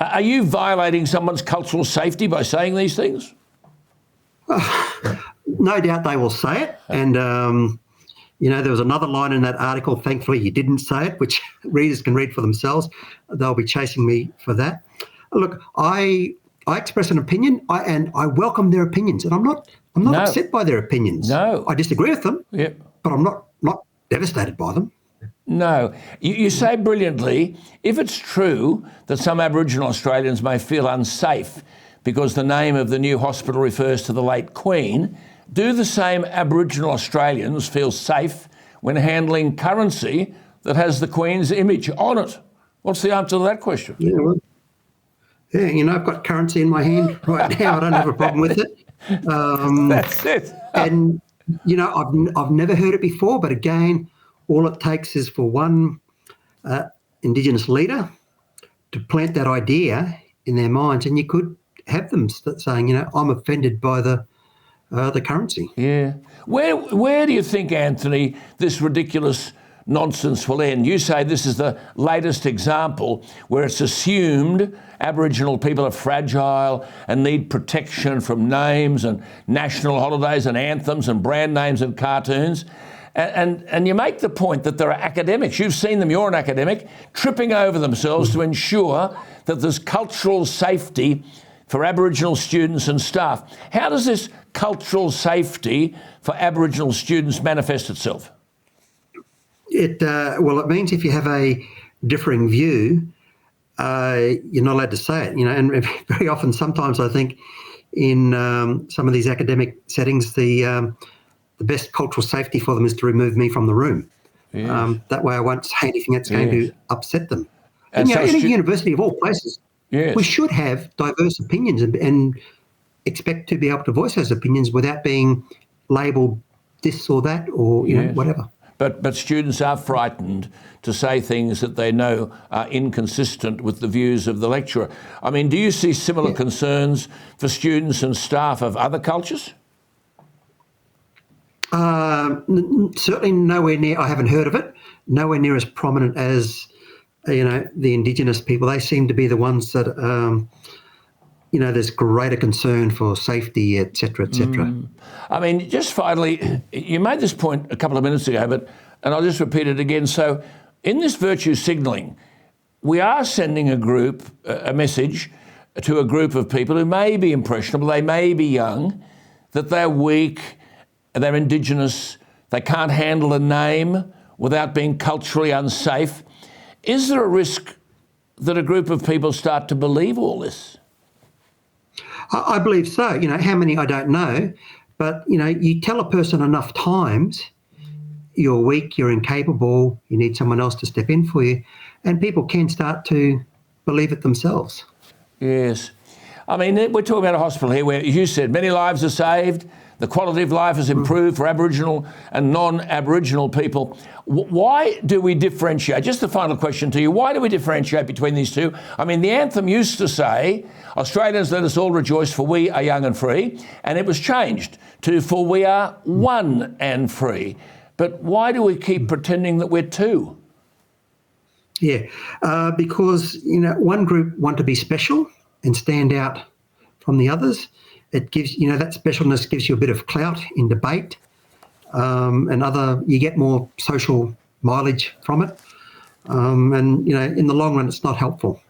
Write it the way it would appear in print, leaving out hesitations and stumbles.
Are you violating someone's cultural safety by saying these things? No doubt they will say it. And, there was another line in that article, thankfully you didn't say it, which readers can read for themselves. They'll be chasing me for that. Look, I express an opinion, and I welcome their opinions, and I'm not upset by their opinions. No. I disagree with them, but I'm not devastated by them. No. You say brilliantly, if it's true that some Aboriginal Australians may feel unsafe because the name of the new hospital refers to the late Queen, do the same Aboriginal Australians feel safe when handling currency that has the Queen's image on it? What's the answer to that question? I've got currency in my hand right now. I don't have a problem with it. That's it. And, I've never heard it before, but again, all it takes is for one Indigenous leader to plant that idea in their minds, and you could have them saying, I'm offended by the currency. Yeah. Where do you think, Anthony, this ridiculous nonsense will end? You say this is the latest example where it's assumed Aboriginal people are fragile and need protection from names and national holidays and anthems and brand names and cartoons. And you make the point that there are academics, you've seen them, you're an academic, tripping over themselves to ensure that there's cultural safety for Aboriginal students and staff. How does this cultural safety for Aboriginal students manifest itself? It means if you have a differing view, you're not allowed to say it, and very often, sometimes I think in some of these academic settings, the best cultural safety for them is to remove me from the room. Yes. That way I won't say anything that's going to upset them. And so in a university of all places, we should have diverse opinions and expect to be able to voice those opinions without being labelled this or that or whatever. But students are frightened to say things that they know are inconsistent with the views of the lecturer. I mean, do you see similar concerns for students and staff of other cultures? Certainly nowhere near, I haven't heard of it, nowhere near as prominent as, the Indigenous people. They seem to be the ones that, there's greater concern for safety, et cetera, et cetera. I mean, just finally, you made this point a couple of minutes ago, and I'll just repeat it again. So in this virtue signalling, we are sending a message to a group of people who may be impressionable, they may be young, that they're weak, they're Indigenous, they can't handle a name without being culturally unsafe. Is there a risk that a group of people start to believe all this? I believe so. How many I don't know, but, you tell a person enough times you're weak, you're incapable, you need someone else to step in for you, and people can start to believe it themselves. Yes. I mean, we're talking about a hospital here where, as you said, many lives are saved, the quality of life has improved for Aboriginal and non-Aboriginal people. Why do we differentiate? Just the final question to you. Why do we differentiate between these two? I mean, the anthem used to say, Australians, let us all rejoice, for we are young and free. And it was changed to, for we are one and free. But why do we keep pretending that we're two? Yeah, because, one group want to be special and stand out from the others. It gives, that specialness gives you a bit of clout in debate, and you get more social mileage from it. And, in the long run, it's not helpful.